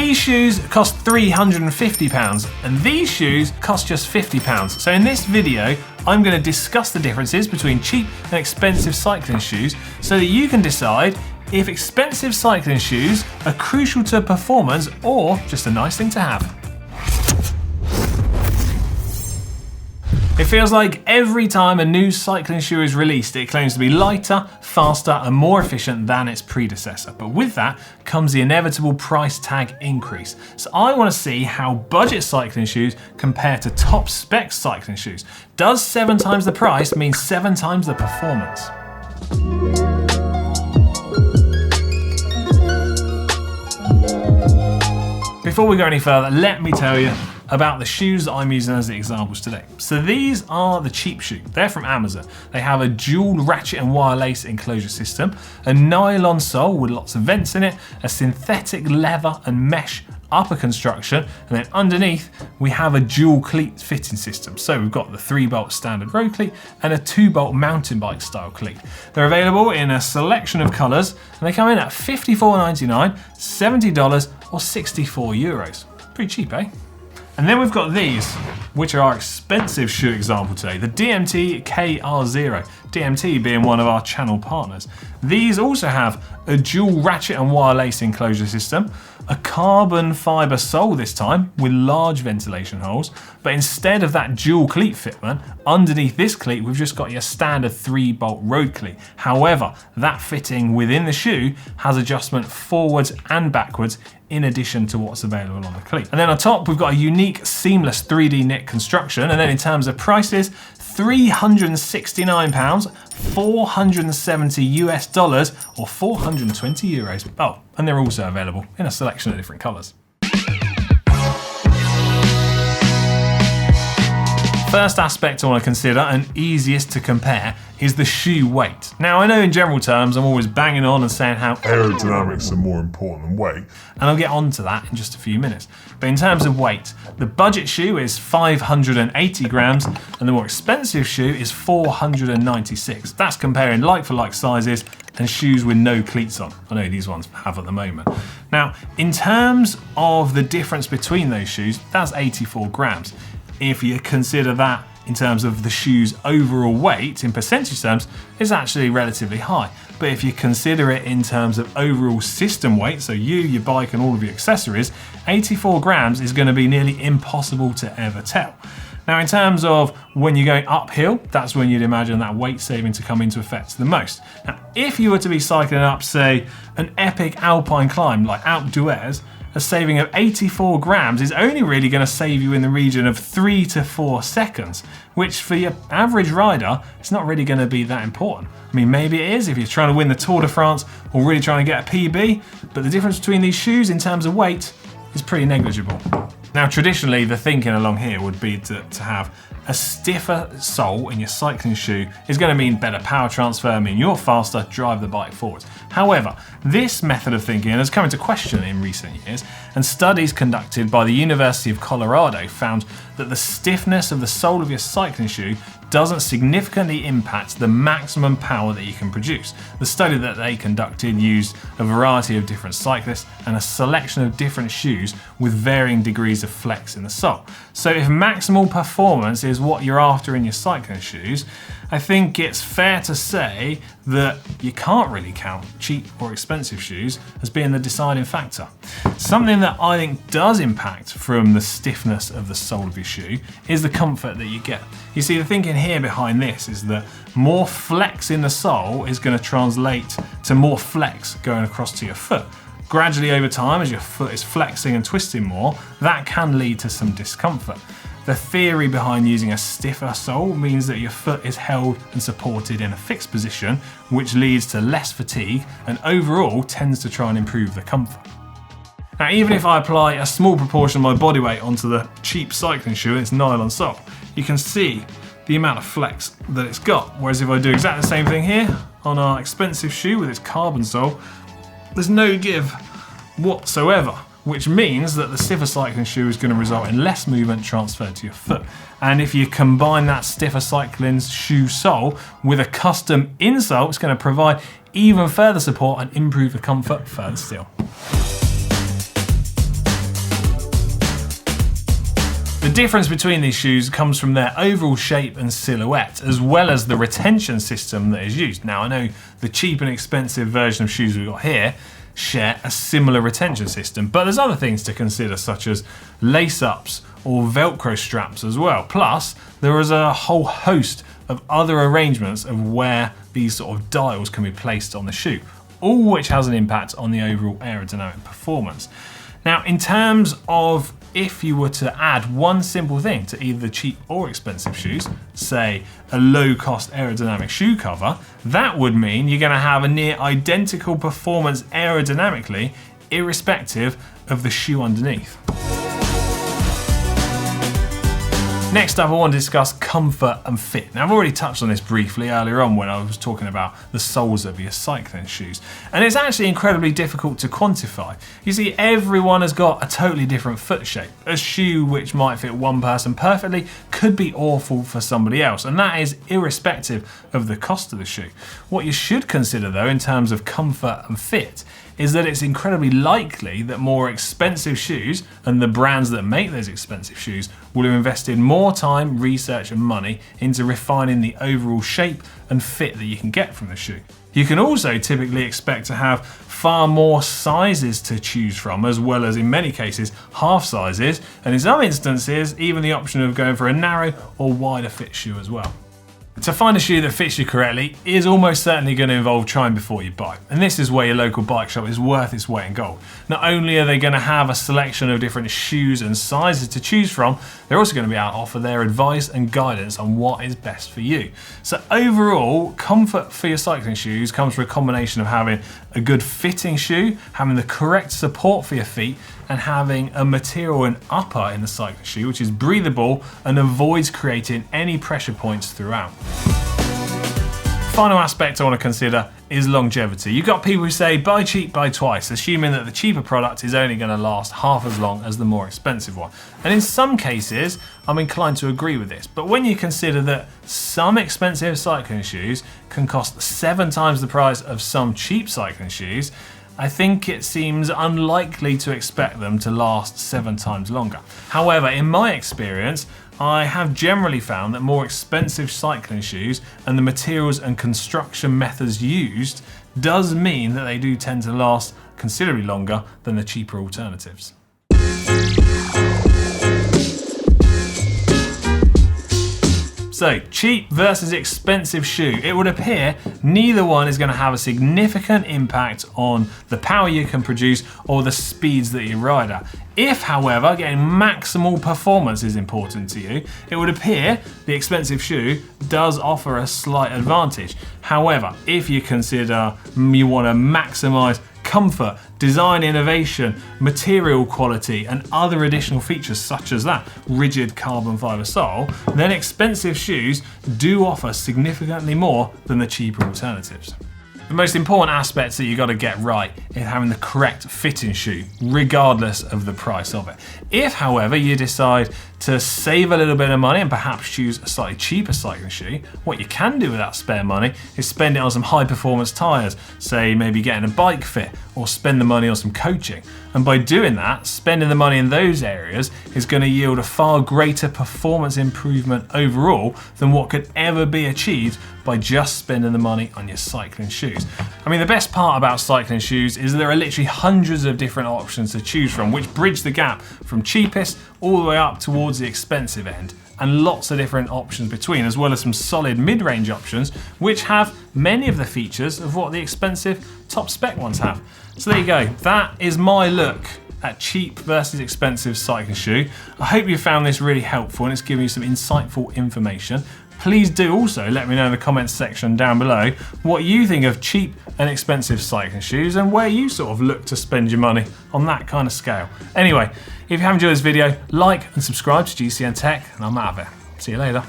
these shoes cost £350 and these shoes cost just £50. So in this video, I'm going to discuss the differences between cheap and expensive cycling shoes so that you can decide if expensive cycling shoes are crucial to performance or just a nice thing to have. It feels like every time a new cycling shoe is released, it claims to be lighter, faster, and more efficient than its predecessor. But with that comes the inevitable price tag increase. So I want to see how budget cycling shoes compare to top-spec cycling shoes. Does 7 times the price mean 7 times the performance? Before we go any further, let me tell you about the shoes that I'm using as the examples today. So these are the cheap shoe. They're from Amazon. They have a dual ratchet and wire lace enclosure system, a nylon sole with lots of vents in it, a synthetic leather and mesh upper construction, and then underneath we have a dual cleat fitting system. So we've got the 3-bolt standard road cleat and a 2-bolt mountain bike style cleat. They're available in a selection of colours and they come in at $54.99, $70 or €64. Pretty cheap, eh? And then we've got these, which are our expensive shoe example today, the DMT KR0, DMT being one of our channel partners. These also have a dual ratchet and wire lace enclosure system, a carbon fibre sole this time with large ventilation holes, but instead of that dual cleat fitment, underneath this cleat we've just got your standard 3-bolt road cleat. However, that fitting within the shoe has adjustment forwards and backwards in addition to what's available on the cleat. And then on top we've got a unique seamless 3D knit construction, and then in terms of prices, £369, $470 or €420. Oh, and they're also available in a selection of different colours. First aspect I want to consider, and easiest to compare, is the shoe weight. Now I know in general terms I'm always banging on and saying how aerodynamics are more important than weight, and I'll get onto that in just a few minutes. But in terms of weight, the budget shoe is 580 grams and the more expensive shoe is 496. That's comparing like for like sizes and shoes with no cleats on. I know these ones have at the moment. Now in terms of the difference between those shoes, that's 84 grams. If you consider that in terms of the shoe's overall weight in percentage terms, it's actually relatively high. But if you consider it in terms of overall system weight, so you, your bike and all of your accessories, 84 grams is going to be nearly impossible to ever tell. Now in terms of when you're going uphill, that's when you'd imagine that weight saving to come into effect the most. Now if you were to be cycling up, say, an epic alpine climb like Alpe d'Huez, a saving of 84 grams is only really going to save you in the region of 3 to 4 seconds, which for your average rider, it's not really going to be that important. I mean, maybe it is if you're trying to win the Tour de France or really trying to get a PB, but the difference between these shoes in terms of weight is pretty negligible. Now, traditionally, the thinking along here would be to have a stiffer sole in your cycling shoe is going to mean better power transfer, mean you're faster, drive the bike forwards. However, this method of thinking has come into question in recent years, and studies conducted by the University of Colorado found that the stiffness of the sole of your cycling shoe doesn't significantly impact the maximum power that you can produce. The study that they conducted used a variety of different cyclists and a selection of different shoes with varying degrees of flex in the sole. So if maximal performance is what you're after in your cycling shoes, I think it's fair to say that you can't really count cheap or expensive shoes as being the deciding factor. Something that I think does impact from the stiffness of the sole of your shoe is the comfort that you get. You see, the thinking here behind this is that more flex in the sole is going to translate to more flex going across to your foot. Gradually over time, as your foot is flexing and twisting more, that can lead to some discomfort. The theory behind using a stiffer sole means that your foot is held and supported in a fixed position, which leads to less fatigue and overall tends to try and improve the comfort. Now, even if I apply a small proportion of my body weight onto the cheap cycling shoe and its nylon sole, you can see the amount of flex that it's got. Whereas if I do exactly the same thing here on our expensive shoe with its carbon sole, there's no give whatsoever, which means that the stiffer cycling shoe is going to result in less movement transferred to your foot. And if you combine that stiffer cycling shoe sole with a custom insole, it's going to provide even further support and improve the comfort further still. The difference between these shoes comes from their overall shape and silhouette, as well as the retention system that is used. Now, I know the cheap and expensive version of shoes we've got here share a similar retention system, but there's other things to consider, such as lace-ups or Velcro straps as well. Plus, there is a whole host of other arrangements of where these sort of dials can be placed on the shoe, all which has an impact on the overall aerodynamic performance. Now, in terms of if you were to add one simple thing to either the cheap or expensive shoes, say a low-cost aerodynamic shoe cover, that would mean you're going to have a near identical performance aerodynamically, irrespective of the shoe underneath. Next up, I want to discuss comfort and fit. Now, I've already touched on this briefly earlier on when I was talking about the soles of your cycling shoes, and it's actually incredibly difficult to quantify. You see, everyone has got a totally different foot shape. A shoe which might fit one person perfectly could be awful for somebody else, and that is irrespective of the cost of the shoe. What you should consider, though, in terms of comfort and fit, is that it's incredibly likely that more expensive shoes and the brands that make those expensive shoes will have invested more time, research and money into refining the overall shape and fit that you can get from the shoe. You can also typically expect to have far more sizes to choose from, as well as in many cases half sizes, and in some instances even the option of going for a narrow or wider fit shoe as well. To find a shoe that fits you correctly is almost certainly going to involve trying before you buy. And this is where your local bike shop is worth its weight in gold. Not only are they going to have a selection of different shoes and sizes to choose from, they're also going to be able to offer their advice and guidance on what is best for you. So overall, comfort for your cycling shoes comes from a combination of having a good fitting shoe, having the correct support for your feet, and having a material and upper in the cycling shoe which is breathable and avoids creating any pressure points throughout. Final aspect I want to consider is longevity. You've got people who say buy cheap, buy twice, assuming that the cheaper product is only going to last half as long as the more expensive one. And in some cases, I'm inclined to agree with this. But when you consider that some expensive cycling shoes can cost 7 times the price of some cheap cycling shoes, I think it seems unlikely to expect them to last 7 times longer. However, in my experience, I have generally found that more expensive cycling shoes and the materials and construction methods used does mean that they do tend to last considerably longer than the cheaper alternatives. So, cheap versus expensive shoe. It would appear neither one is going to have a significant impact on the power you can produce or the speeds that you ride at. If, however, getting maximal performance is important to you, it would appear the expensive shoe does offer a slight advantage. However, if you consider you want to maximize comfort, design innovation, material quality, and other additional features such as that rigid carbon fiber sole, then expensive shoes do offer significantly more than the cheaper alternatives. The most important aspects that you got to get right is having the correct fitting shoe, regardless of the price of it. If, however, you decide to save a little bit of money and perhaps choose a slightly cheaper cycling shoe, what you can do with that spare money is spend it on some high performance tyres, say maybe getting a bike fit or spend the money on some coaching. And by doing that, spending the money in those areas is going to yield a far greater performance improvement overall than what could ever be achieved by just spending the money on your cycling shoes. I mean, the best part about cycling shoes is there are literally hundreds of different options to choose from, which bridge the gap from cheapest all the way up towards the expensive end, and lots of different options between, as well as some solid mid-range options which have many of the features of what the expensive top-spec ones have. So there you go, that is my look at cheap versus expensive cycling shoe. I hope you found this really helpful and it's given you some insightful information. Please do also let me know in the comments section down below what you think of cheap and expensive cycling shoes and where you sort of look to spend your money on that kind of scale. Anyway, if you have enjoyed this video, like and subscribe to GCN Tech, and I'm out of it. See you later.